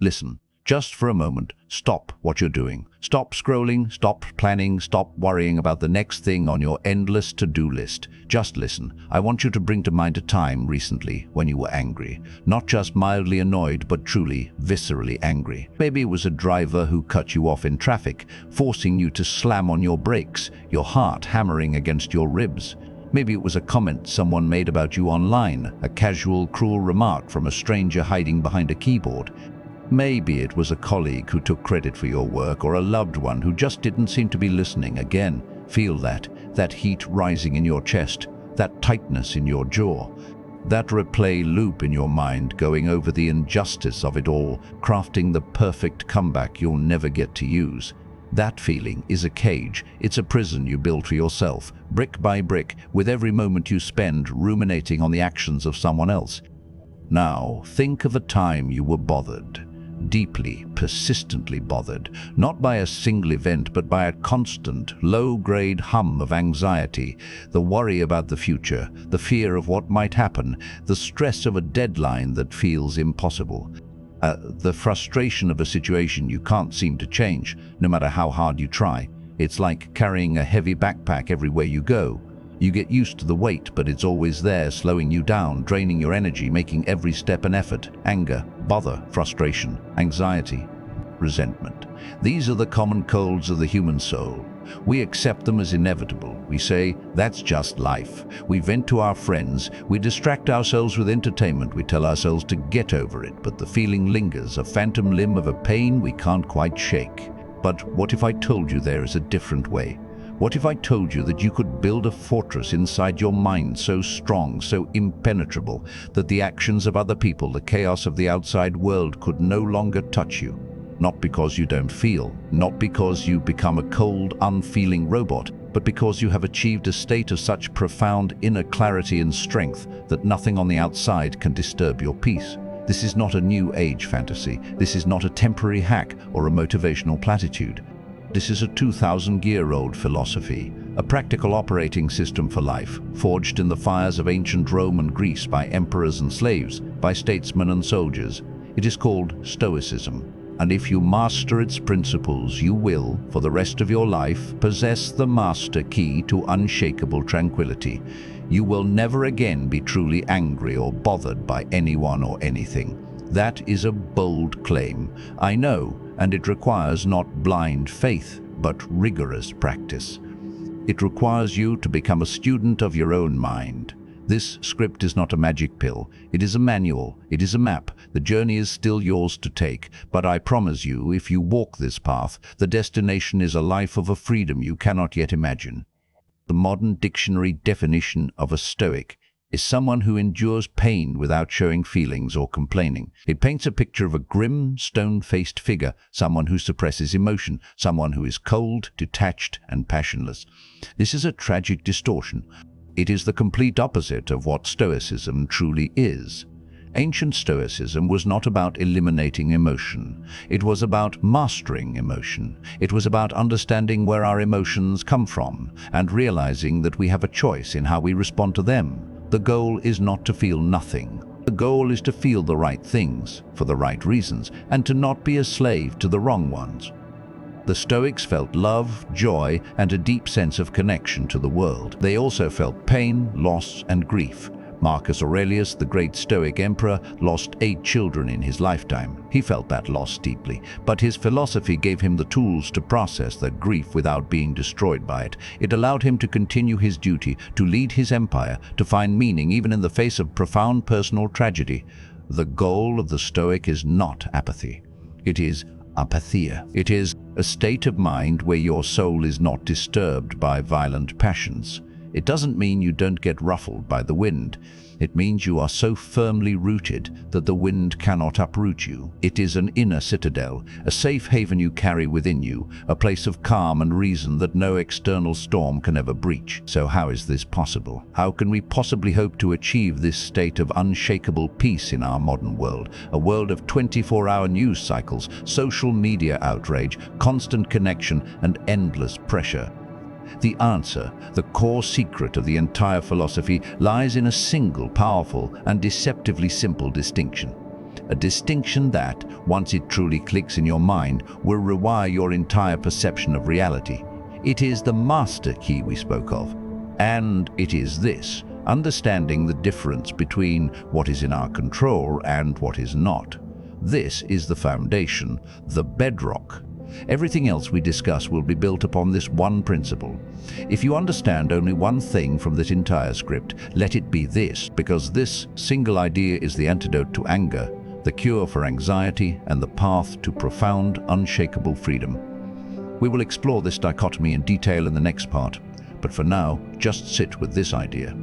Listen, just for a moment, stop what you're doing. Stop scrolling, stop planning, stop worrying about the next thing on your endless to-do list. Just listen. I want you to bring to mind a time recently when you were angry. Not just mildly annoyed, but truly, viscerally angry. Maybe it was a driver who cut you off in traffic, forcing you to slam on your brakes, your heart hammering against your ribs. Maybe it was a comment someone made about you online, a casual, cruel remark from a stranger hiding behind a keyboard. Maybe it was a colleague who took credit for your work, or a loved one who just didn't seem to be listening. Again, feel that heat rising in your chest, that tightness in your jaw, that replay loop in your mind going over the injustice of it all, crafting the perfect comeback you'll never get to use. That feeling is a cage. It's a prison you build for yourself, brick by brick, with every moment you spend ruminating on the actions of someone else. Now, think of a time you were bothered. Deeply, persistently bothered, not by a single event, but by a constant, low-grade hum of anxiety, the worry about the future, the fear of what might happen, the stress of a deadline that feels impossible, the frustration of a situation you can't seem to change, no matter how hard you try. It's like carrying a heavy backpack everywhere you go. You get used to the weight, but it's always there, slowing you down, draining your energy, making every step an effort. Anger, bother, frustration, anxiety, resentment. These are the common colds of the human soul. We accept them as inevitable. We say, that's just life. We vent to our friends. We distract ourselves with entertainment. We tell ourselves to get over it, but the feeling lingers, a phantom limb of a pain we can't quite shake. But what if I told you there is a different way? What if I told you that you could build a fortress inside your mind so strong, so impenetrable, that the actions of other people, the chaos of the outside world, could no longer touch you? Not because you don't feel, not because you become a cold, unfeeling robot, but because you have achieved a state of such profound inner clarity and strength that nothing on the outside can disturb your peace. This is not a new age fantasy. This is not a temporary hack or a motivational platitude. This is a 2,000-year-old philosophy, a practical operating system for life, forged in the fires of ancient Rome and Greece by emperors and slaves, by statesmen and soldiers. It is called Stoicism, and if you master its principles, you will, for the rest of your life, possess the master key to unshakable tranquility. You will never again be truly angry or bothered by anyone or anything. That is a bold claim, I know, and it requires not blind faith, but rigorous practice. It requires you to become a student of your own mind. This script is not a magic pill. It is a manual. It is a map. The journey is still yours to take, but I promise you, if you walk this path, the destination is a life of a freedom you cannot yet imagine. The modern dictionary definition of a Stoic is someone who endures pain without showing feelings or complaining. It paints a picture of a grim, stone-faced figure, someone who suppresses emotion, someone who is cold, detached, and passionless. This is a tragic distortion. It is the complete opposite of what Stoicism truly is. Ancient Stoicism was not about eliminating emotion. It was about mastering emotion. It was about understanding where our emotions come from and realizing that we have a choice in how we respond to them. The goal is not to feel nothing. The goal is to feel the right things, for the right reasons, and to not be a slave to the wrong ones. The Stoics felt love, joy, and a deep sense of connection to the world. They also felt pain, loss, and grief. Marcus Aurelius, the great Stoic emperor, lost 8 children in his lifetime. He felt that loss deeply, but his philosophy gave him the tools to process that grief without being destroyed by it. It allowed him to continue his duty, to lead his empire, to find meaning even in the face of profound personal tragedy. The goal of the Stoic is not apathy. It is apatheia. It is a state of mind where your soul is not disturbed by violent passions. It doesn't mean you don't get ruffled by the wind. It means you are so firmly rooted that the wind cannot uproot you. It is an inner citadel, a safe haven you carry within you, a place of calm and reason that no external storm can ever breach. So how is this possible? How can we possibly hope to achieve this state of unshakable peace in our modern world? A world of 24-hour news cycles, social media outrage, constant connection, and endless pressure. The answer, the core secret of the entire philosophy, lies in a single, powerful, and deceptively simple distinction. a distinction that, once it truly clicks in your mind, will rewire your entire perception of reality. It is the master key we spoke of. And it is this: understanding the difference between what is in our control and what is not. This is the foundation, the bedrock. Everything else we discuss will be built upon this one principle. If you understand only one thing from this entire script, let it be this, because this single idea is the antidote to anger, the cure for anxiety, and the path to profound, unshakable freedom. We will explore this dichotomy in detail in the next part, but for now, just sit with this idea.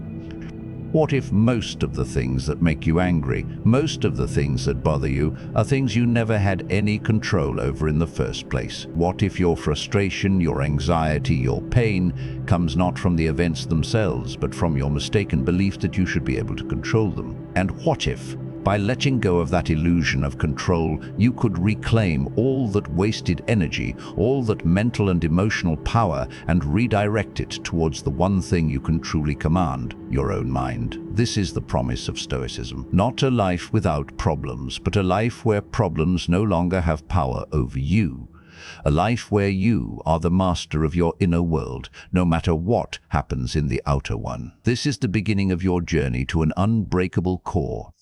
What if most of the things that make you angry, most of the things that bother you, are things you never had any control over in the first place? What if your frustration, your anxiety, your pain comes not from the events themselves, but from your mistaken belief that you should be able to control them? And what if, by letting go of that illusion of control, you could reclaim all that wasted energy, all that mental and emotional power, and redirect it towards the one thing you can truly command, your own mind? This is the promise of Stoicism. Not a life without problems, but a life where problems no longer have power over you. A life where you are the master of your inner world, no matter what happens in the outer one. This is the beginning of your journey to an unbreakable core.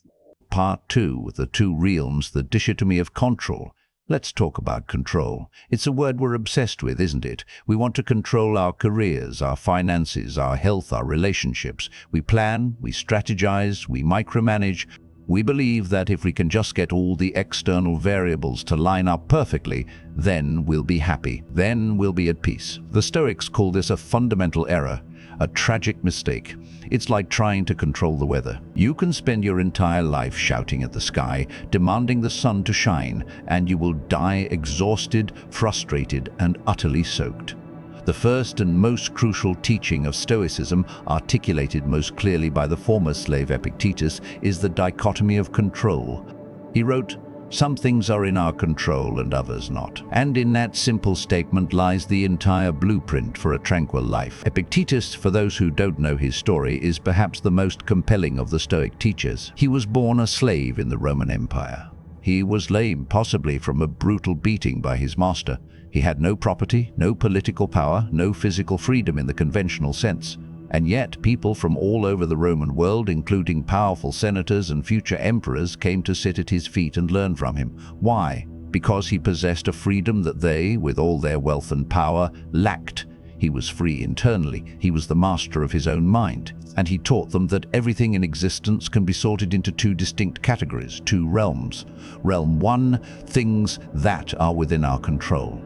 Part 2, the two realms, the dichotomy of control. Let's talk about control. It's a word we're obsessed with, isn't it? We want to control our careers, our finances, our health, our relationships. We plan, we strategize, we micromanage. We believe that if we can just get all the external variables to line up perfectly, then we'll be happy. Then we'll be at peace. The Stoics call this a fundamental error, a tragic mistake. It's like trying to control the weather. You can spend your entire life shouting at the sky, demanding the sun to shine, and you will die exhausted, frustrated, and utterly soaked. The first and most crucial teaching of Stoicism, articulated most clearly by the former slave Epictetus, is the dichotomy of control. He wrote, "Some things are in our control and others not." And in that simple statement lies the entire blueprint for a tranquil life. Epictetus, for those who don't know his story, is perhaps the most compelling of the Stoic teachers. He was born a slave in the Roman Empire. He was lame, possibly from a brutal beating by his master. He had no property, no political power, no physical freedom in the conventional sense. And yet, people from all over the Roman world, including powerful senators and future emperors, came to sit at his feet and learn from him. Why? Because he possessed a freedom that they, with all their wealth and power, lacked. He was free internally. He was the master of his own mind. And he taught them that everything in existence can be sorted into two distinct categories, two realms. Realm 1, things that are within our control.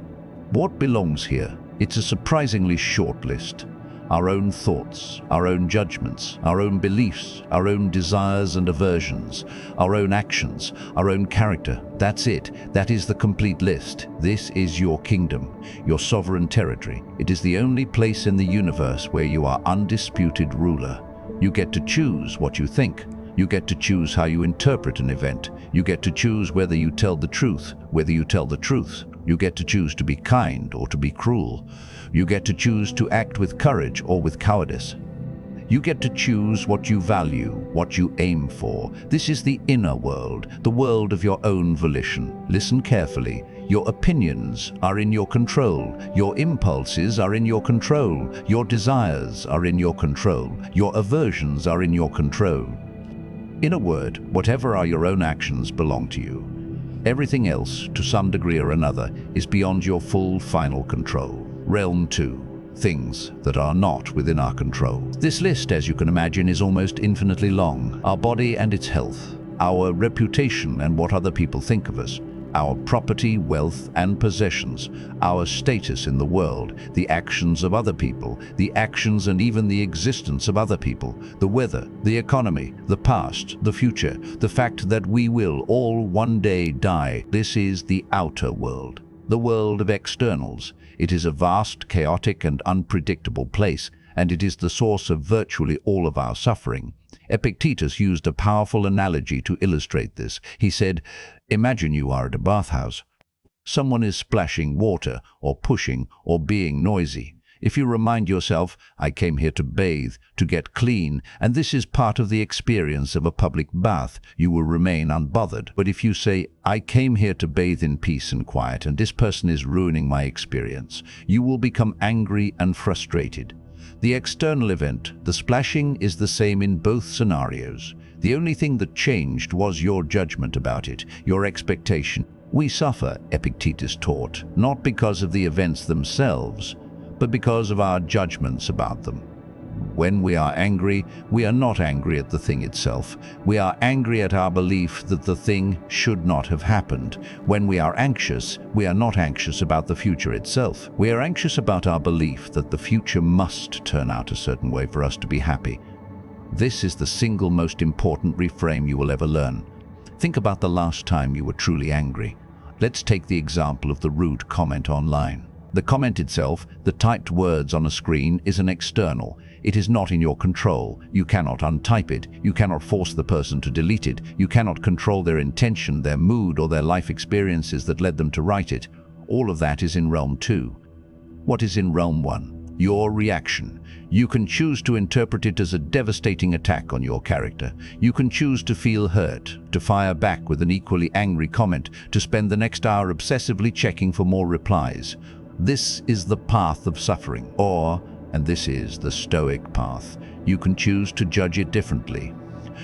What belongs here? It's a surprisingly short list. Our own thoughts, our own judgments, our own beliefs, our own desires and aversions, our own actions, our own character. That's it. That is the complete list. This is your kingdom, your sovereign territory. It is the only place in the universe where you are undisputed ruler. You get to choose what you think. You get to choose how you interpret an event. You get to choose whether you tell the truth, whether you tell the truth. You get to choose to be kind or to be cruel. You get to choose to act with courage or with cowardice. You get to choose what you value, what you aim for. This is the inner world, the world of your own volition. Listen carefully. Your opinions are in your control. Your impulses are in your control. Your desires are in your control. Your aversions are in your control. In a word, whatever are your own actions belong to you. Everything else, to some degree or another, is beyond your full final control. Realm 2. Things that are not within our control. This list, as you can imagine, is almost infinitely long. Our body and its health, our reputation and what other people think of us, our property, wealth, and possessions, our status in the world, the actions of other people, the actions and even the existence of other people, the weather, the economy, the past, the future, the fact that we will all one day die. This is the outer world, the world of externals. It is a vast, chaotic, and unpredictable place, and it is the source of virtually all of our suffering. Epictetus used a powerful analogy to illustrate this. He said, imagine you are at a bathhouse. Someone is splashing water, or pushing, or being noisy. If you remind yourself, I came here to bathe, to get clean, and this is part of the experience of a public bath, you will remain unbothered. But if you say, I came here to bathe in peace and quiet, and this person is ruining my experience, you will become angry and frustrated. The external event, the splashing, is the same in both scenarios. The only thing that changed was your judgment about it, your expectation. We suffer, Epictetus taught, not because of the events themselves, but because of our judgments about them. When we are angry, we are not angry at the thing itself. We are angry at our belief that the thing should not have happened. When we are anxious, we are not anxious about the future itself. We are anxious about our belief that the future must turn out a certain way for us to be happy. This is the single most important reframe you will ever learn. Think about the last time you were truly angry. Let's take the example of the rude comment online. The comment itself, the typed words on a screen, is an external. It is not in your control. You cannot untype it. You cannot force the person to delete it. You cannot control their intention, their mood, or their life experiences that led them to write it. All of that is in realm 2. What is in realm 1? Your reaction. You can choose to interpret it as a devastating attack on your character. You can choose to feel hurt, to fire back with an equally angry comment, to spend the next hour obsessively checking for more replies. This is the path of suffering, and this is the Stoic path. You can choose to judge it differently.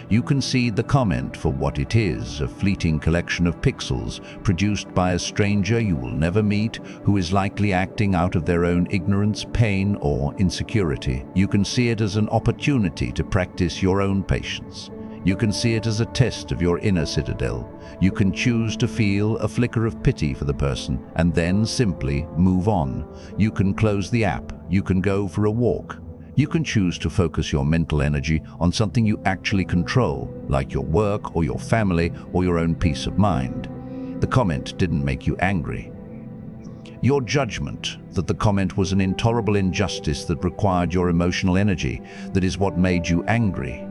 You can see the comment for what it is, a fleeting collection of pixels produced by a stranger you will never meet, who is likely acting out of their own ignorance, pain, or insecurity. You can see it as an opportunity to practice your own patience. You can see it as a test of your inner citadel. You can choose to feel a flicker of pity for the person and then simply move on. You can close the app. You can go for a walk. You can choose to focus your mental energy on something you actually control, like your work or your family or your own peace of mind. The comment didn't make you angry. Your judgment that the comment was an intolerable injustice that required your emotional energy, that is what made you angry.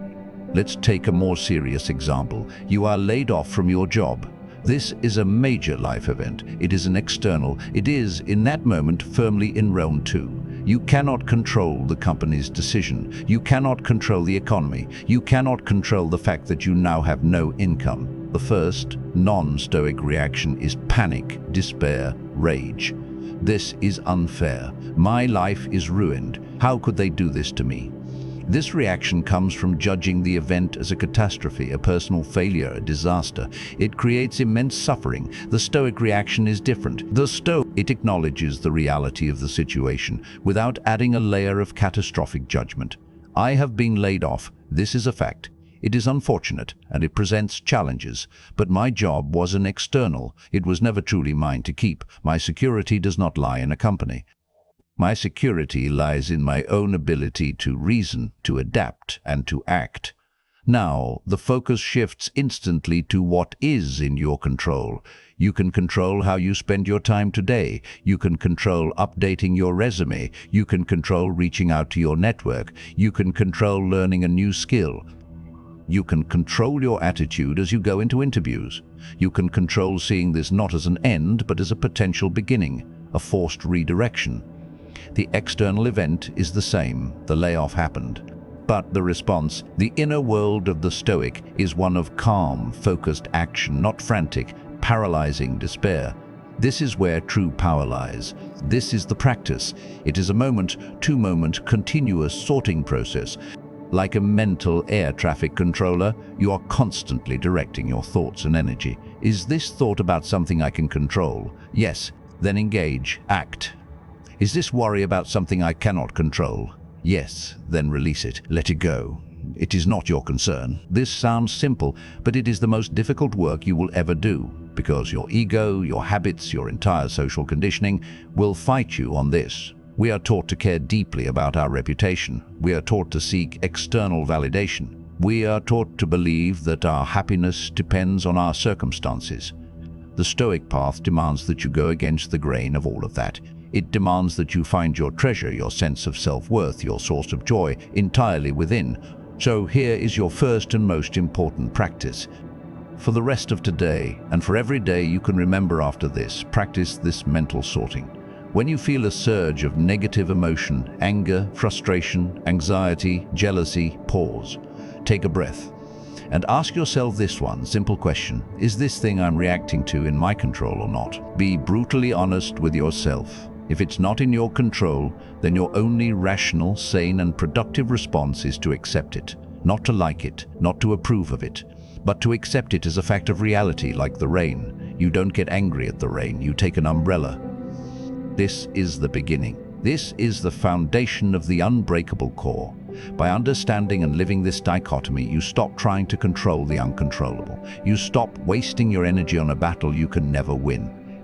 Let's take a more serious example. You are laid off from your job. This is a major life event. It is an external. It is, in that moment, firmly in realm 2. You cannot control the company's decision. You cannot control the economy. You cannot control the fact that you now have no income. The first, non-Stoic reaction is panic, despair, rage. This is unfair. My life is ruined. How could they do this to me? This reaction comes from judging the event as a catastrophe, a personal failure, a disaster. It creates immense suffering. The Stoic reaction is different. It acknowledges the reality of the situation without adding a layer of catastrophic judgment. I have been laid off. This is a fact. It is unfortunate and it presents challenges, but my job was an external. It was never truly mine to keep. My security does not lie in a company. My security lies in my own ability to reason, to adapt, and to act. Now, the focus shifts instantly to what is in your control. You can control how you spend your time today. You can control updating your resume. You can control reaching out to your network. You can control learning a new skill. You can control your attitude as you go into interviews. You can control seeing this not as an end, but as a potential beginning, a forced redirection. The external event is the same. The layoff happened. But the response, the inner world of the Stoic, is one of calm, focused action, not frantic, paralyzing despair. This is where true power lies. This is the practice. It is a moment-to-moment continuous sorting process. Like a mental air traffic controller, you are constantly directing your thoughts and energy. Is this thought about something I can control? Yes. Then engage, act. Is this worry about something I cannot control? Yes, then release it, let it go. It is not your concern. This sounds simple, but it is the most difficult work you will ever do, because your ego, your habits, your entire social conditioning will fight you on this. We are taught to care deeply about our reputation. We are taught to seek external validation. We are taught to believe that our happiness depends on our circumstances. The Stoic path demands that you go against the grain of all of that. It demands that you find your treasure, your sense of self-worth, your source of joy, entirely within. So here is your first and most important practice. For the rest of today, and for every day you can remember after this, practice this mental sorting. When you feel a surge of negative emotion, anger, frustration, anxiety, jealousy, pause. Take a breath and ask yourself this one simple question: is this thing I'm reacting to in my control or not? Be brutally honest with yourself. If it's not in your control, then your only rational, sane, and productive response is to accept it. Not to like it, not to approve of it, but to accept it as a fact of reality, like the rain. You don't get angry at the rain, you take an umbrella. This is the beginning. This is the foundation of the unbreakable core. By understanding and living this dichotomy, you stop trying to control the uncontrollable. You stop wasting your energy on a battle you can never win.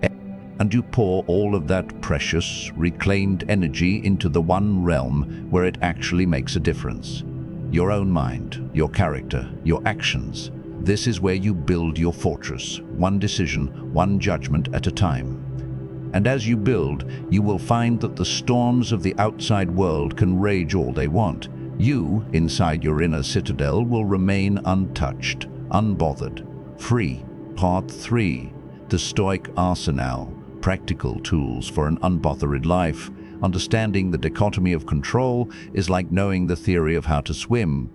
And you pour all of that precious, reclaimed energy into the one realm where it actually makes a difference. Your own mind, your character, your actions. This is where you build your fortress, one decision, one judgment at a time. And as you build, you will find that the storms of the outside world can rage all they want. You, inside your inner citadel, will remain untouched, unbothered, free. Part 3. The Stoic Arsenal. Practical tools for an unbothered life. Understanding the dichotomy of control is like knowing the theory of how to swim.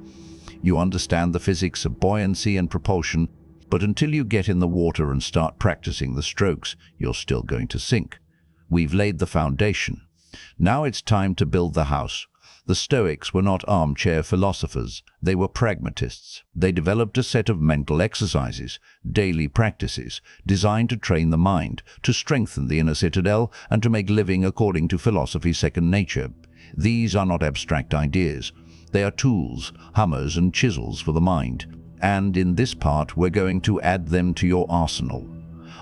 You understand the physics of buoyancy and propulsion, but until you get in the water and start practicing the strokes, you're still going to sink. We've laid the foundation. Now it's time to build the house. The Stoics were not armchair philosophers. They were pragmatists. They developed a set of mental exercises, daily practices, designed to train the mind, to strengthen the inner citadel, and to make living according to philosophy second nature. These are not abstract ideas. They are tools, hammers and chisels for the mind. And in this part, we're going to add them to your arsenal.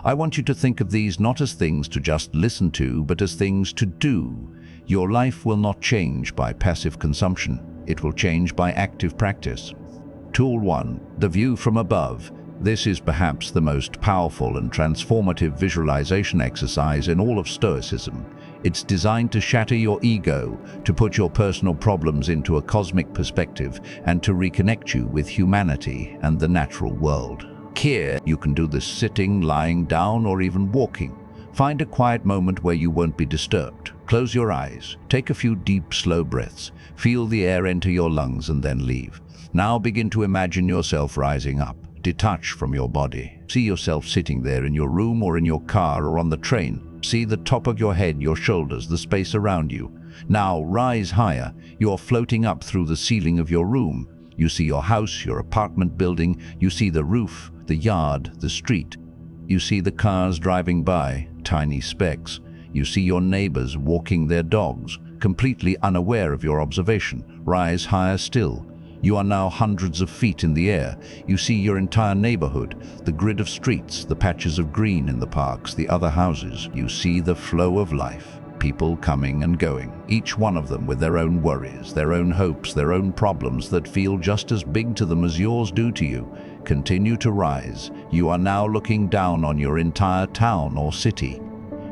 I want you to think of these not as things to just listen to, but as things to do. Your life will not change by passive consumption. It will change by active practice. Tool 1. The view from above. This is perhaps the most powerful and transformative visualization exercise in all of Stoicism. It's designed to shatter your ego, to put your personal problems into a cosmic perspective, and to reconnect you with humanity and the natural world. Here, you can do this sitting, lying down, or even walking. Find a quiet moment where you won't be disturbed. Close your eyes, take a few deep, slow breaths, feel the air enter your lungs and then leave. Now begin to imagine yourself rising up. Detach from your body. See yourself sitting there in your room or in your car or on the train. See the top of your head, your shoulders, the space around you. Now rise higher. You are floating up through the ceiling of your room. You see your house, your apartment building. You see the roof, the yard, the street. You see the cars driving by, tiny specks. You see your neighbors walking their dogs, completely unaware of your observation. Rise higher still. You are now hundreds of feet in the air. You see your entire neighborhood, the grid of streets, the patches of green in the parks, the other houses. You see the flow of life, people coming and going, each one of them with their own worries, their own hopes, their own problems that feel just as big to them as yours do to you. Continue to rise. You are now looking down on your entire town or city.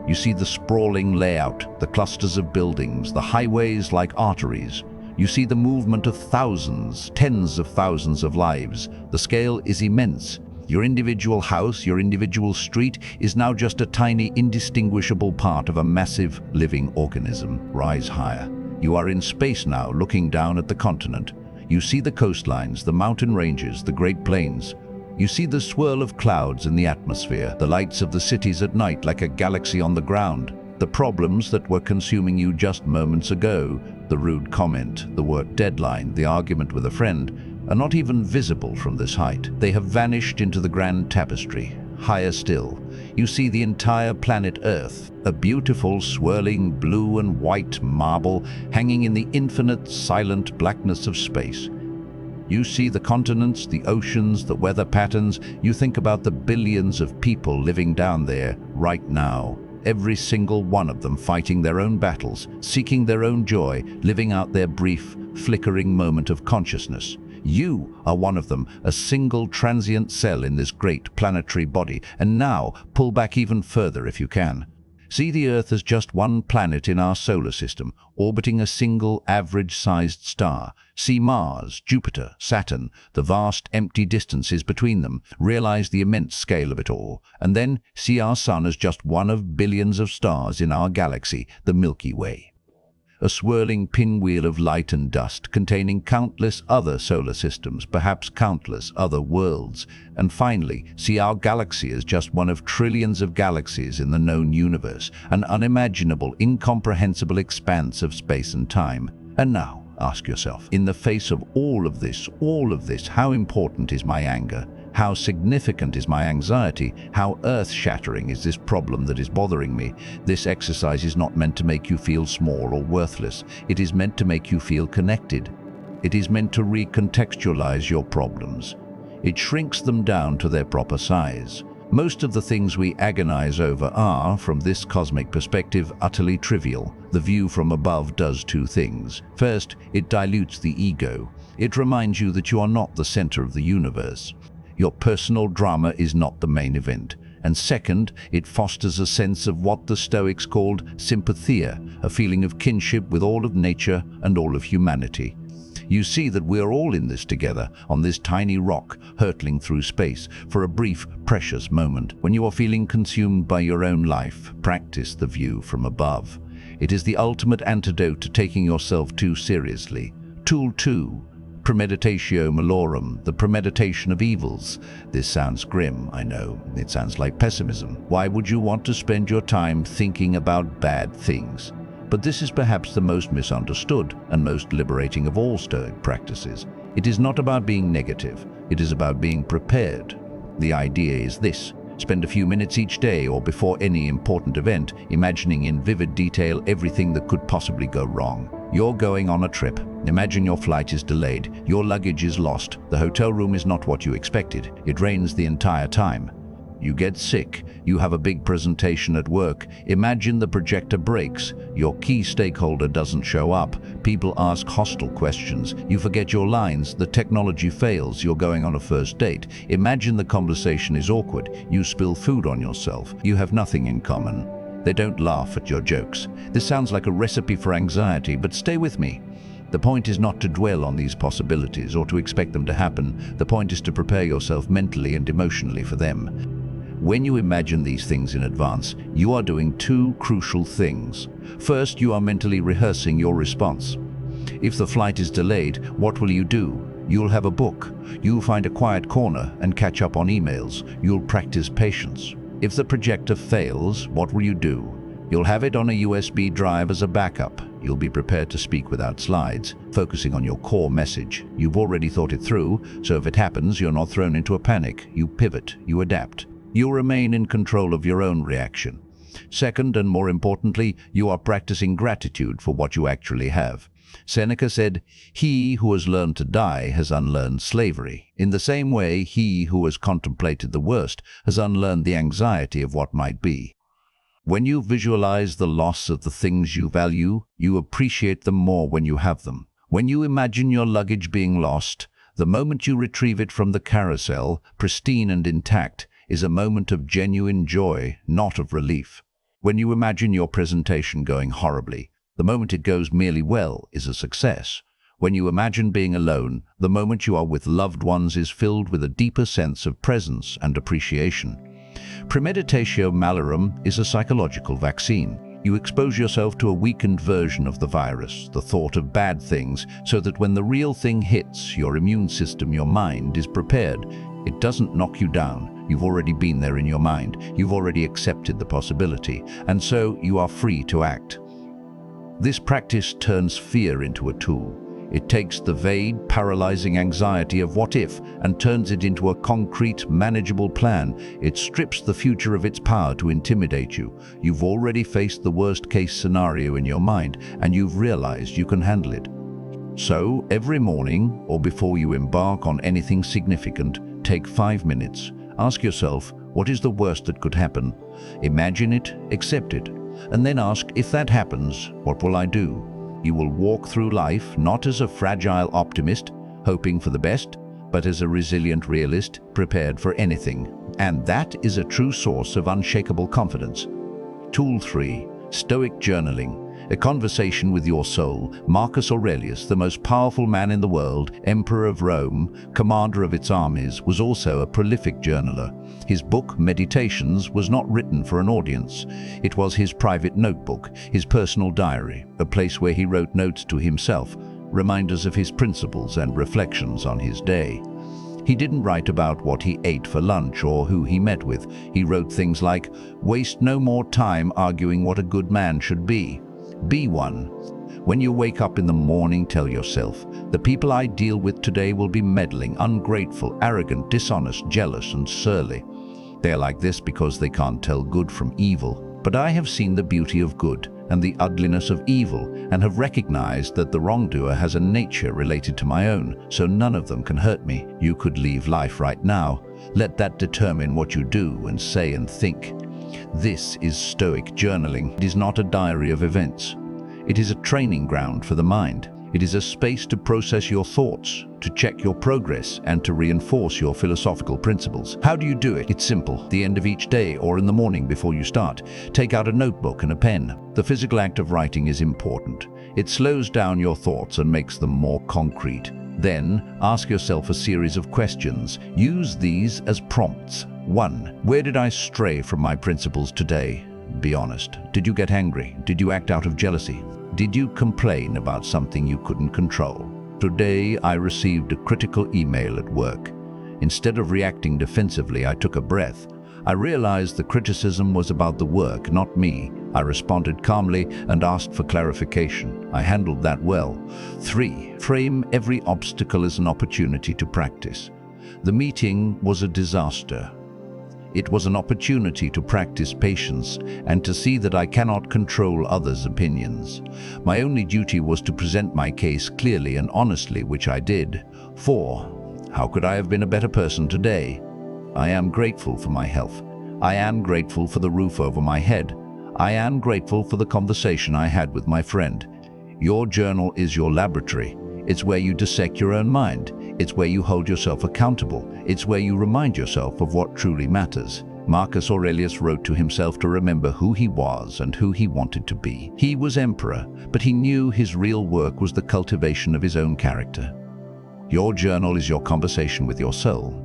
You see the sprawling layout, the clusters of buildings, the highways like arteries. You see the movement of thousands, tens of thousands of lives. The scale is immense. Your individual house, your individual street is now just a tiny, indistinguishable part of a massive living organism. Rise higher. You are in space now, looking down at the continent. You see the coastlines, the mountain ranges, the Great Plains. You see the swirl of clouds in the atmosphere, the lights of the cities at night like a galaxy on the ground. The problems that were consuming you just moments ago, the rude comment, the work deadline, the argument with a friend, are not even visible from this height. They have vanished into the grand tapestry. Higher still, you see the entire planet Earth, a beautiful swirling blue and white marble hanging in the infinite silent blackness of space. You see the continents, the oceans, the weather patterns. You think about the billions of people living down there right now. Every single one of them fighting their own battles, seeking their own joy, living out their brief, flickering moment of consciousness. You are one of them, a single transient cell in this great planetary body. And now, pull back even further if you can. See the Earth as just one planet in our solar system, orbiting a single average-sized star. See Mars, Jupiter, Saturn, the vast empty distances between them. Realize the immense scale of it all. And then see our Sun as just one of billions of stars in our galaxy, the Milky Way. A swirling pinwheel of light and dust containing countless other solar systems, perhaps countless other worlds. And finally, see our galaxy as just one of trillions of galaxies in the known universe, an unimaginable, incomprehensible expanse of space and time. And now, ask yourself, in the face of all of this, how important is my anger? How significant is my anxiety? How earth-shattering is this problem that is bothering me? This exercise is not meant to make you feel small or worthless. It is meant to make you feel connected. It is meant to recontextualize your problems. It shrinks them down to their proper size. Most of the things we agonize over are, from this cosmic perspective, utterly trivial. The view from above does two things. First, it dilutes the ego. It reminds you that you are not the center of the universe. Your personal drama is not the main event. And second, it fosters a sense of what the Stoics called sympathia, a feeling of kinship with all of nature and all of humanity. You see that we're all in this together, on this tiny rock, hurtling through space, for a brief, precious moment. When you are feeling consumed by your own life, practice the view from above. It is the ultimate antidote to taking yourself too seriously. Tool 2. Premeditatio Malorum, the premeditation of evils. This sounds grim, I know. It sounds like pessimism. Why would you want to spend your time thinking about bad things? But this is perhaps the most misunderstood and most liberating of all Stoic practices. It is not about being negative. It is about being prepared. The idea is this. Spend a few minutes each day or before any important event, imagining in vivid detail everything that could possibly go wrong. You're going on a trip. Imagine your flight is delayed, your luggage is lost, the hotel room is not what you expected, it rains the entire time. You get sick, you have a big presentation at work, imagine the projector breaks, your key stakeholder doesn't show up, people ask hostile questions, you forget your lines, the technology fails, you're going on a first date. Imagine the conversation is awkward, you spill food on yourself, you have nothing in common. They don't laugh at your jokes. This sounds like a recipe for anxiety, but stay with me. The point is not to dwell on these possibilities or to expect them to happen. The point is to prepare yourself mentally and emotionally for them. When you imagine these things in advance, you are doing two crucial things. First, you are mentally rehearsing your response. If the flight is delayed, what will you do? You'll have a book. You'll find a quiet corner and catch up on emails. You'll practice patience. If the projector fails, what will you do? You'll have it on a USB drive as a backup. You'll be prepared to speak without slides, focusing on your core message. You've already thought it through, so if it happens, you're not thrown into a panic. You pivot, you adapt. You'll remain in control of your own reaction. Second, and more importantly, you are practicing gratitude for what you actually have. Seneca said, "He who has learned to die has unlearned slavery." In the same way, he who has contemplated the worst has unlearned the anxiety of what might be. When you visualize the loss of the things you value, you appreciate them more when you have them. When you imagine your luggage being lost, the moment you retrieve it from the carousel, pristine and intact, is a moment of genuine joy, not of relief. When you imagine your presentation going horribly, the moment it goes merely well is a success. When you imagine being alone, the moment you are with loved ones is filled with a deeper sense of presence and appreciation. Premeditatio Malorum is a psychological vaccine. You expose yourself to a weakened version of the virus, the thought of bad things, so that when the real thing hits, your immune system, your mind, is prepared. It doesn't knock you down. You've already been there in your mind. You've already accepted the possibility, and so you are free to act. This practice turns fear into a tool. It takes the vague, paralyzing anxiety of what if and turns it into a concrete, manageable plan. It strips the future of its power to intimidate you. You've already faced the worst-case scenario in your mind, and you've realized you can handle it. So, every morning, or before you embark on anything significant, take 5 minutes. Ask yourself, what is the worst that could happen? Imagine it, accept it, and then ask, if that happens, what will I do? You will walk through life not as a fragile optimist, hoping for the best, but as a resilient realist, prepared for anything. And that is a true source of unshakable confidence. Tool 3. Stoic Journaling. A conversation with your soul. Marcus Aurelius, the most powerful man in the world, emperor of Rome, commander of its armies, was also a prolific journaler. His book, Meditations, was not written for an audience. It was his private notebook, his personal diary, a place where he wrote notes to himself, reminders of his principles and reflections on his day. He didn't write about what he ate for lunch or who he met with. He wrote things like, "Waste no more time arguing what a good man should be. Be one. When you wake up in the morning, tell yourself, the people I deal with today will be meddling, ungrateful, arrogant, dishonest, jealous, and surly. They are like this because they can't tell good from evil. But I have seen the beauty of good and the ugliness of evil, and have recognized that the wrongdoer has a nature related to my own, so none of them can hurt me. You could leave life right now. Let that determine what you do and say and think." This is Stoic journaling. It is not a diary of events. It is a training ground for the mind. It is a space to process your thoughts, to check your progress, and to reinforce your philosophical principles. How do you do it? It's simple. At the end of each day or in the morning before you start, take out a notebook and a pen. The physical act of writing is important. It slows down your thoughts and makes them more concrete. Then, ask yourself a series of questions. Use these as prompts. 1. Where did I stray from my principles today? Be honest. Did you get angry? Did you act out of jealousy? Did you complain about something you couldn't control? Today, I received a critical email at work. Instead of reacting defensively, I took a breath. I realized the criticism was about the work, not me. I responded calmly and asked for clarification. I handled that well. 3. Frame every obstacle as an opportunity to practice. The meeting was a disaster. It was an opportunity to practice patience and to see that I cannot control others' opinions. My only duty was to present my case clearly and honestly, which I did. 4. How could I have been a better person today? I am grateful for my health. I am grateful for the roof over my head. I am grateful for the conversation I had with my friend. Your journal is your laboratory. It's where you dissect your own mind. It's where you hold yourself accountable. It's where you remind yourself of what truly matters. Marcus Aurelius wrote to himself to remember who he was and who he wanted to be. He was emperor, but he knew his real work was the cultivation of his own character. Your journal is your conversation with your soul.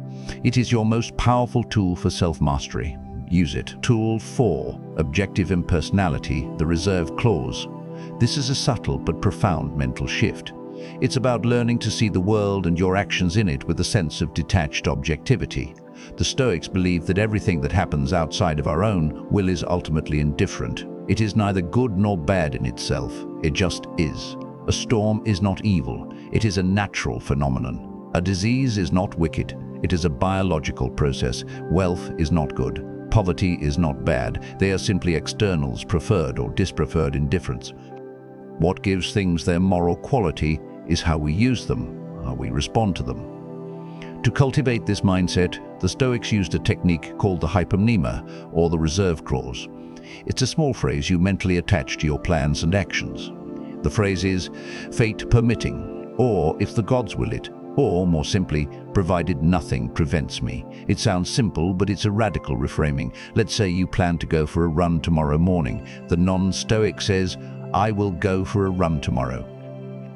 It is your most powerful tool for self-mastery. Use it. Tool 4. Objective impersonality, the reserve clause. This is a subtle but profound mental shift. It's about learning to see the world and your actions in it with a sense of detached objectivity. The Stoics believe that everything that happens outside of our own will is ultimately indifferent. It is neither good nor bad in itself. It just is. A storm is not evil. It is a natural phenomenon. A disease is not wicked. It is a biological process. Wealth is not good. Poverty is not bad. They are simply externals, preferred or dispreferred indifference. What gives things their moral quality is how we use them, how we respond to them. To cultivate this mindset, the Stoics used a technique called the hypomnema, or the reserve clause. It's a small phrase you mentally attach to your plans and actions. The phrase is, "fate permitting," or "if the gods will it," or, more simply, "provided nothing prevents me." It sounds simple, but it's a radical reframing. Let's say you plan to go for a run tomorrow morning. The non-Stoic says, "I will go for a run tomorrow."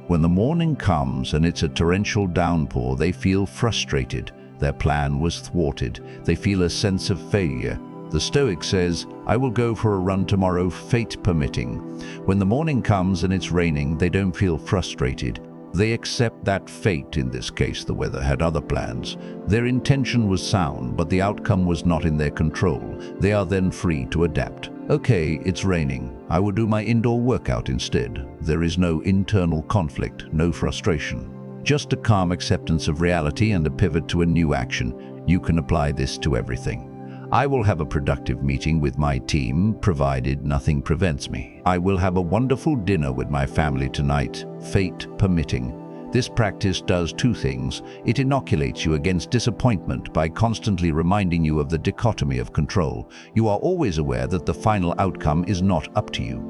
When the morning comes and it's a torrential downpour, they feel frustrated. Their plan was thwarted. They feel a sense of failure. The Stoic says, "I will go for a run tomorrow, fate permitting." When the morning comes and it's raining, they don't feel frustrated. They accept that fate, in this case the weather, had other plans. Their intention was sound, but the outcome was not in their control. They are then free to adapt. Okay, it's raining. I will do my indoor workout instead. There is no internal conflict, no frustration. Just a calm acceptance of reality and a pivot to a new action. You can apply this to everything. I will have a productive meeting with my team, provided nothing prevents me. I will have a wonderful dinner with my family tonight, fate permitting. This practice does two things. It inoculates you against disappointment by constantly reminding you of the dichotomy of control. You are always aware that the final outcome is not up to you.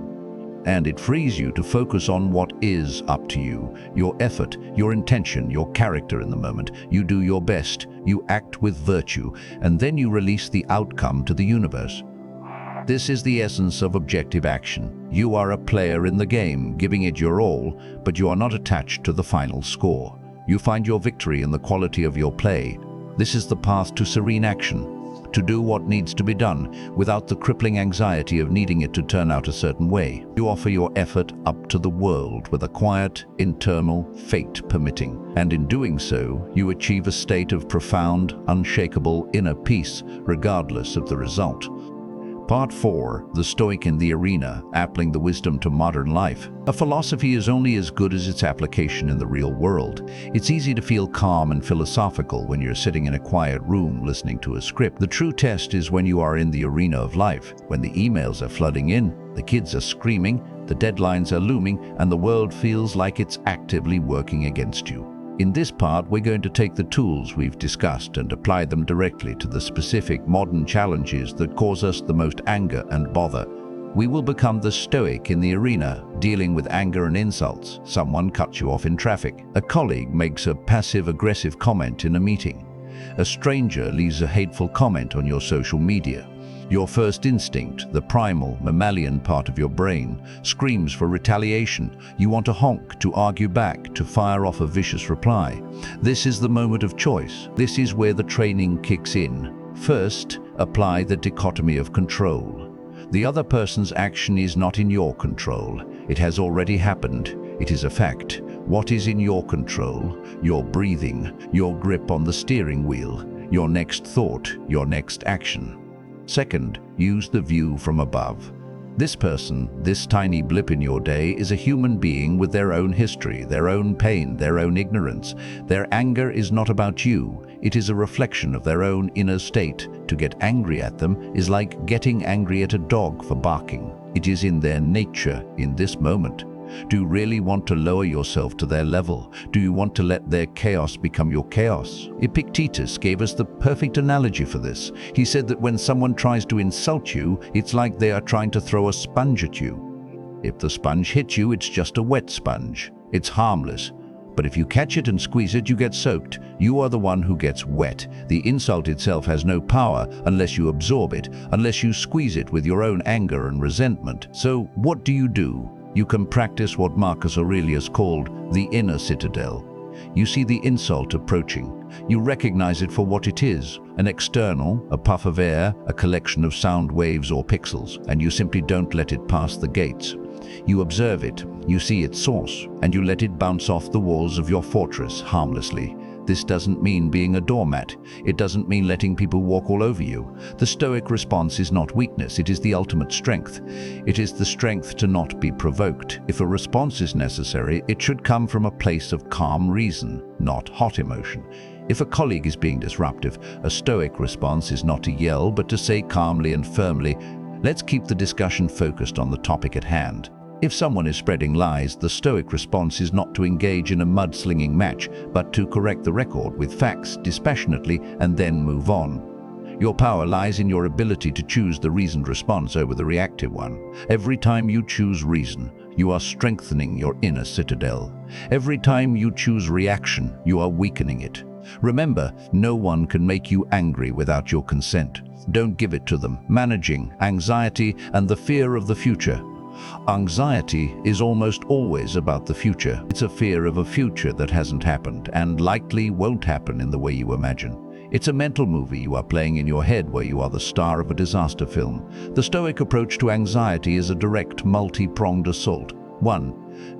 And it frees you to focus on what is up to you, your effort, your intention, your character in the moment. You do your best, you act with virtue, and then you release the outcome to the universe. This is the essence of objective action. You are a player in the game, giving it your all, but you are not attached to the final score. You find your victory in the quality of your play. This is the path to serene action, to do what needs to be done without the crippling anxiety of needing it to turn out a certain way. You offer your effort up to the world with a quiet, internal, fate permitting. And in doing so, you achieve a state of profound, unshakable inner peace, regardless of the result. Part 4. The Stoic in the Arena, Applying the Wisdom to Modern Life. A philosophy is only as good as its application in the real world. It's easy to feel calm and philosophical when you're sitting in a quiet room listening to a script. The true test is when you are in the arena of life, when the emails are flooding in, the kids are screaming, the deadlines are looming, and the world feels like it's actively working against you. In this part, we're going to take the tools we've discussed and apply them directly to the specific modern challenges that cause us the most anger and bother. We will become the Stoic in the arena, dealing with anger and insults. Someone cuts you off in traffic. A colleague makes a passive-aggressive comment in a meeting. A stranger leaves a hateful comment on your social media. Your first instinct, the primal, mammalian part of your brain, screams for retaliation. You want to honk, to argue back, to fire off a vicious reply. This is the moment of choice. This is where the training kicks in. First, apply the dichotomy of control. The other person's action is not in your control. It has already happened. It is a fact. What is in your control? Your breathing, your grip on the steering wheel, your next thought, your next action. Second, use the view from above. This person, this tiny blip in your day, is a human being with their own history, their own pain, their own ignorance. Their anger is not about you. It is a reflection of their own inner state. To get angry at them is like getting angry at a dog for barking. It is in their nature in this moment. Do you really want to lower yourself to their level? Do you want to let their chaos become your chaos? Epictetus gave us the perfect analogy for this. He said that when someone tries to insult you, it's like they are trying to throw a sponge at you. If the sponge hits you, it's just a wet sponge. It's harmless. But if you catch it and squeeze it, you get soaked. You are the one who gets wet. The insult itself has no power unless you absorb it, unless you squeeze it with your own anger and resentment. So what do? You can practice what Marcus Aurelius called the inner citadel. You see the insult approaching. You recognize it for what it is, an external, a puff of air, a collection of sound waves or pixels, and you simply don't let it pass the gates. You observe it, you see its source, and you let it bounce off the walls of your fortress harmlessly. This doesn't mean being a doormat. It doesn't mean letting people walk all over you. The Stoic response is not weakness, it is the ultimate strength. It is the strength to not be provoked. If a response is necessary, it should come from a place of calm reason, not hot emotion. If a colleague is being disruptive, a Stoic response is not to yell, but to say calmly and firmly, "Let's keep the discussion focused on the topic at hand." If someone is spreading lies, the Stoic response is not to engage in a mudslinging match, but to correct the record with facts dispassionately and then move on. Your power lies in your ability to choose the reasoned response over the reactive one. Every time you choose reason, you are strengthening your inner citadel. Every time you choose reaction, you are weakening it. Remember, no one can make you angry without your consent. Don't give it to them. Managing anxiety and the fear of the future. Anxiety is almost always about the future. It's a fear of a future that hasn't happened and likely won't happen in the way you imagine. It's a mental movie you are playing in your head where you are the star of a disaster film. The Stoic approach to anxiety is a direct, multi-pronged assault. 1.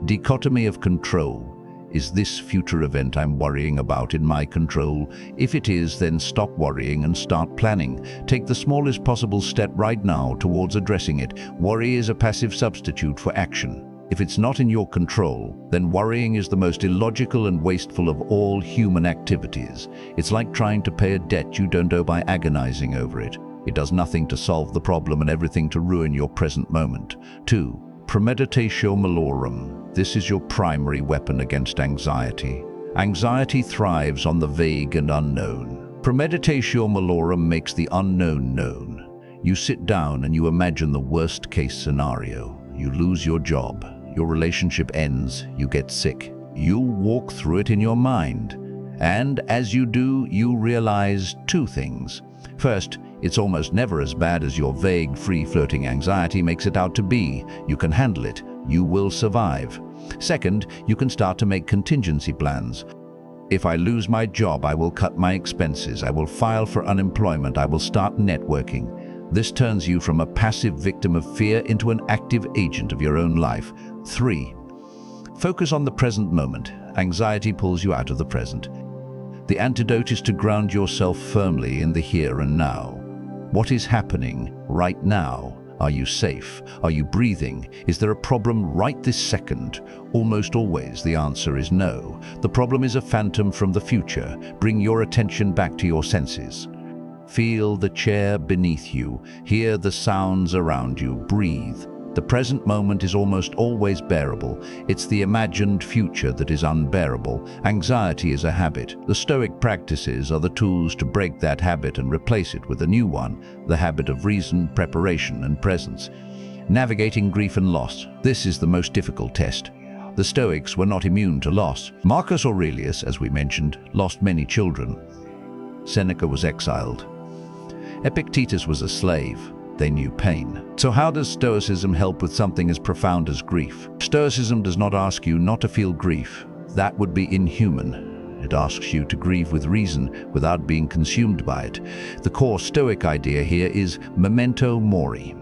Dichotomy of control. Is this future event I'm worrying about in my control? If it is, then stop worrying and start planning. Take the smallest possible step right now towards addressing it. Worry is a passive substitute for action. If it's not in your control, then worrying is the most illogical and wasteful of all human activities. It's like trying to pay a debt you don't owe by agonizing over it. It does nothing to solve the problem and everything to ruin your present moment. 2. Premeditatio Malorum. This is your primary weapon against anxiety. Anxiety thrives on the vague and unknown. Premeditatio Malorum makes the unknown known. You sit down and you imagine the worst-case scenario. You lose your job, your relationship ends, you get sick. You walk through it in your mind. And as you do, you realize two things. First, It's almost never as bad as your vague, free-floating anxiety makes it out to be. You can handle it. You will survive. Second, you can start to make contingency plans. If I lose my job, I will cut my expenses. I will file for unemployment. I will start networking. This turns you from a passive victim of fear into an active agent of your own life. 3. Focus on the present moment. Anxiety pulls you out of the present. The antidote is to ground yourself firmly in the here and now. What is happening right now? Are you safe? Are you breathing? Is there a problem right this second? Almost always the answer is no. The problem is a phantom from the future. Bring your attention back to your senses. Feel the chair beneath you. Hear the sounds around you. Breathe. The present moment is almost always bearable. It's the imagined future that is unbearable. Anxiety is a habit. The Stoic practices are the tools to break that habit and replace it with a new one, the habit of reason, preparation, and presence. Navigating grief and loss. This is the most difficult test. The Stoics were not immune to loss. Marcus Aurelius, as we mentioned, lost many children. Seneca was exiled. Epictetus was a slave. They knew pain. So how does Stoicism help with something as profound as grief? Stoicism does not ask you not to feel grief. That would be inhuman. It asks you to grieve with reason without being consumed by it. The core Stoic idea here is memento mori.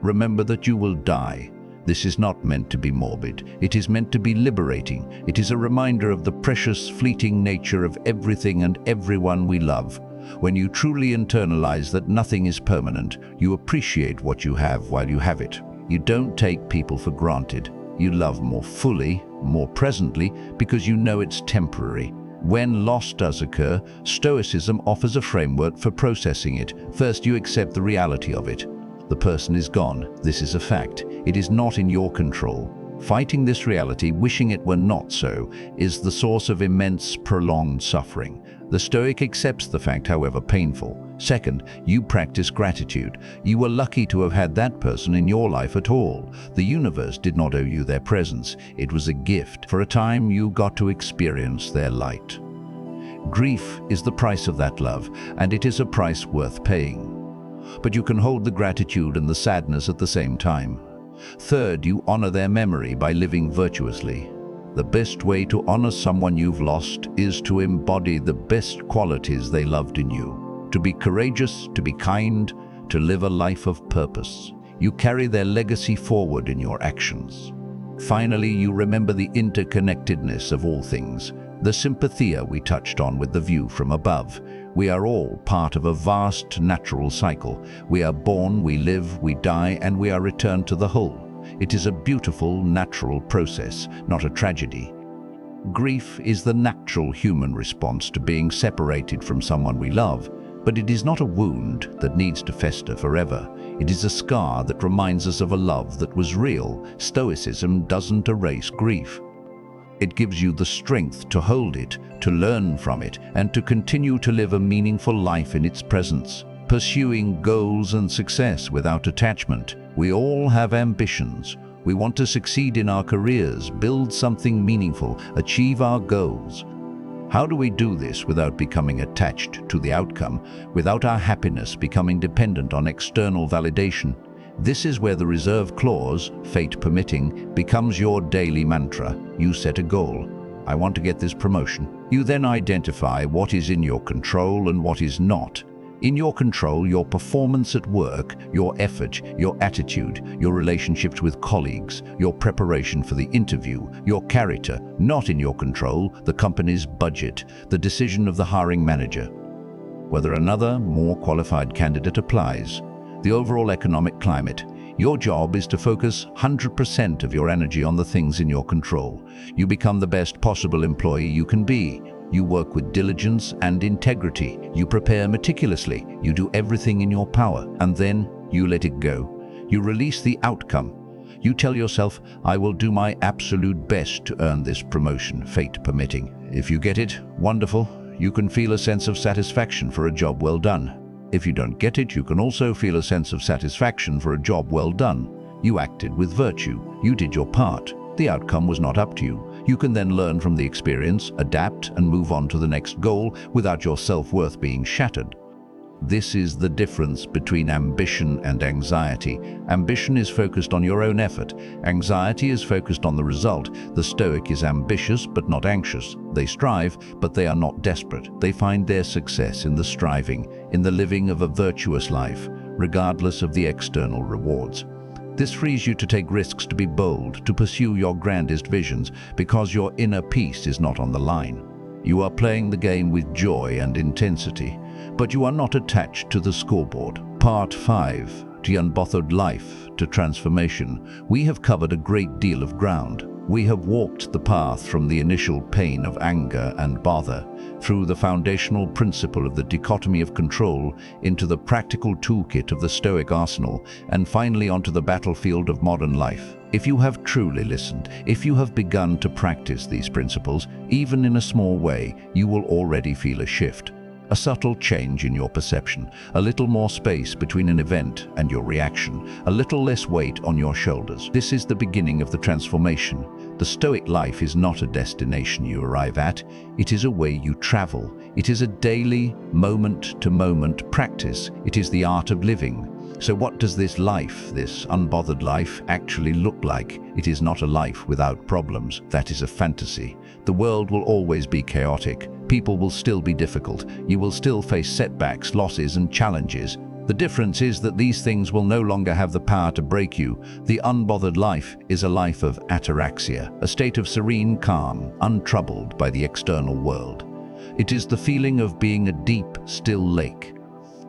Remember that you will die. This is not meant to be morbid. It is meant to be liberating. It is a reminder of the precious, fleeting nature of everything and everyone we love. When you truly internalize that nothing is permanent, you appreciate what you have while you have it. You don't take people for granted. You love more fully, more presently, because you know it's temporary. When loss does occur, Stoicism offers a framework for processing it. First, you accept the reality of it. The person is gone. This is a fact. It is not in your control. Fighting this reality, wishing it were not so, is the source of immense, prolonged suffering. The Stoic accepts the fact, however painful. Second, you practice gratitude. You were lucky to have had that person in your life at all. The universe did not owe you their presence. It was a gift. For a time, you got to experience their light. Grief is the price of that love, and it is a price worth paying. But you can hold the gratitude and the sadness at the same time. Third, you honor their memory by living virtuously. The best way to honor someone you've lost is to embody the best qualities they loved in you. To be courageous, to be kind, to live a life of purpose. You carry their legacy forward in your actions. Finally, you remember the interconnectedness of all things, the sympathia we touched on with the view from above. We are all part of a vast natural cycle. We are born, we live, we die, and we are returned to the whole. It is a beautiful, natural process, not a tragedy. Grief is the natural human response to being separated from someone we love, but it is not a wound that needs to fester forever. It is a scar that reminds us of a love that was real. Stoicism doesn't erase grief. It gives you the strength to hold it, to learn from it, and to continue to live a meaningful life in its presence. Pursuing goals and success without attachment. We all have ambitions. We want to succeed in our careers, build something meaningful, achieve our goals. How do we do this without becoming attached to the outcome, without our happiness becoming dependent on external validation? This is where the reserve clause, fate permitting, becomes your daily mantra. You set a goal. I want to get this promotion. You then identify what is in your control and what is not. In your control, your performance at work, your effort, your attitude, your relationships with colleagues, your preparation for the interview, your character. Not in your control, the company's budget, the decision of the hiring manager. Whether another, more qualified candidate applies. The overall economic climate. Your job is to focus 100% of your energy on the things in your control. You become the best possible employee you can be. You work with diligence and integrity. You prepare meticulously. You do everything in your power. And then you let it go. You release the outcome. You tell yourself, I will do my absolute best to earn this promotion, fate permitting. If you get it, wonderful. You can feel a sense of satisfaction for a job well done. If you don't get it, you can also feel a sense of satisfaction for a job well done. You acted with virtue. You did your part. The outcome was not up to you. You can then learn from the experience, adapt, and move on to the next goal without your self-worth being shattered. This is the difference between ambition and anxiety. Ambition is focused on your own effort. Anxiety is focused on the result. The Stoic is ambitious but not anxious. They strive, but they are not desperate. They find their success in the striving, in the living of a virtuous life, regardless of the external rewards. This frees you to take risks, to be bold, to pursue your grandest visions, because your inner peace is not on the line. You are playing the game with joy and intensity, but you are not attached to the scoreboard. Part 5. To Unbothered Life, to Transformation. We have covered a great deal of ground. We have walked the path from the initial pain of anger and bother, through the foundational principle of the dichotomy of control, into the practical toolkit of the Stoic arsenal, and finally onto the battlefield of modern life. If you have truly listened, if you have begun to practice these principles, even in a small way, you will already feel a shift. A subtle change in your perception, a little more space between an event and your reaction, a little less weight on your shoulders. This is the beginning of the transformation. The Stoic life is not a destination you arrive at, it is a way you travel. It is a daily, moment-to-moment practice. It is the art of living. So what does this life, this unbothered life, actually look like? It is not a life without problems. That is a fantasy. The world will always be chaotic. People will still be difficult. You will still face setbacks, losses, and challenges. The difference is that these things will no longer have the power to break you. The unbothered life is a life of ataraxia, a state of serene calm, untroubled by the external world. It is the feeling of being a deep, still lake.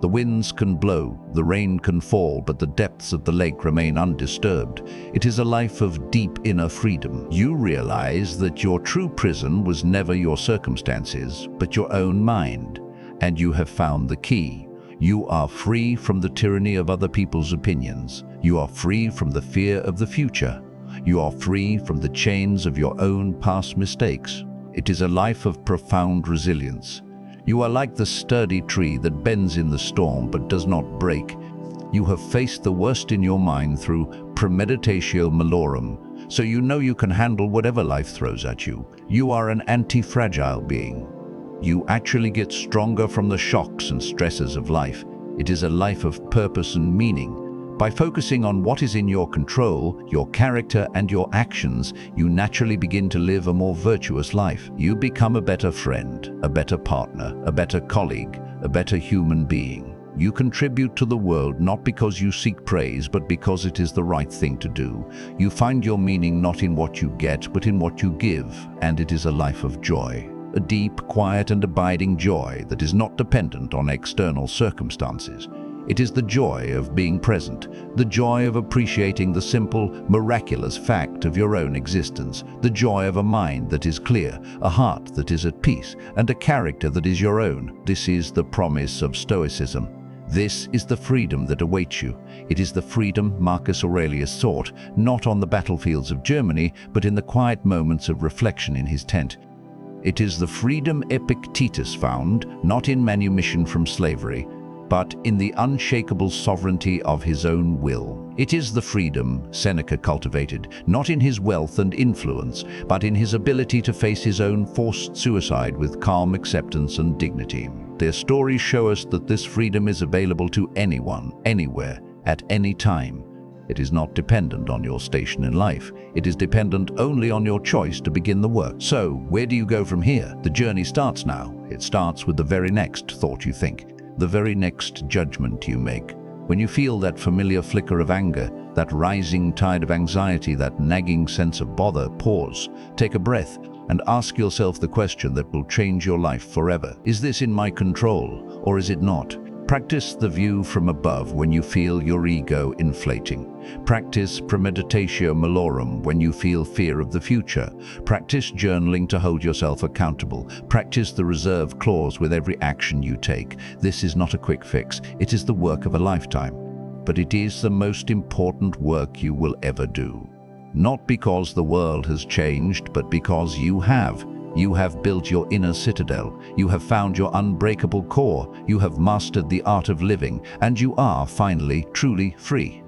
The winds can blow, the rain can fall, but the depths of the lake remain undisturbed. It is a life of deep inner freedom. You realize that your true prison was never your circumstances, but your own mind. And you have found the key. You are free from the tyranny of other people's opinions. You are free from the fear of the future. You are free from the chains of your own past mistakes. It is a life of profound resilience. You are like the sturdy tree that bends in the storm but does not break. You have faced the worst in your mind through Premeditatio Malorum, so you know you can handle whatever life throws at you. You are an anti-fragile being. You actually get stronger from the shocks and stresses of life. It is a life of purpose and meaning. By focusing on what is in your control, your character and your actions, you naturally begin to live a more virtuous life. You become a better friend, a better partner, a better colleague, a better human being. You contribute to the world not because you seek praise, but because it is the right thing to do. You find your meaning not in what you get, but in what you give, and it is a life of joy. A deep, quiet and abiding joy that is not dependent on external circumstances. It is the joy of being present, the joy of appreciating the simple, miraculous fact of your own existence, the joy of a mind that is clear, a heart that is at peace, and a character that is your own. This is the promise of Stoicism. This is the freedom that awaits you. It is the freedom Marcus Aurelius sought, not on the battlefields of Germany, but in the quiet moments of reflection in his tent. It is the freedom Epictetus found, not in manumission from slavery, but in the unshakable sovereignty of his own will. It is the freedom Seneca cultivated, not in his wealth and influence, but in his ability to face his own forced suicide with calm acceptance and dignity. Their stories show us that this freedom is available to anyone, anywhere, at any time. It is not dependent on your station in life. It is dependent only on your choice to begin the work. So, where do you go from here? The journey starts now. It starts with the very next thought you think, the very next judgment you make. When you feel that familiar flicker of anger, that rising tide of anxiety, that nagging sense of bother, pause, take a breath, and ask yourself the question that will change your life forever. Is this in my control, or is it not? Practice the view from above when you feel your ego inflating. Practice Premeditatio Malorum when you feel fear of the future. Practice journaling to hold yourself accountable. Practice the reserve clause with every action you take. This is not a quick fix. It is the work of a lifetime. But it is the most important work you will ever do. Not because the world has changed, but because you have. You have built your inner citadel, you have found your unbreakable core, you have mastered the art of living, and you are finally truly free.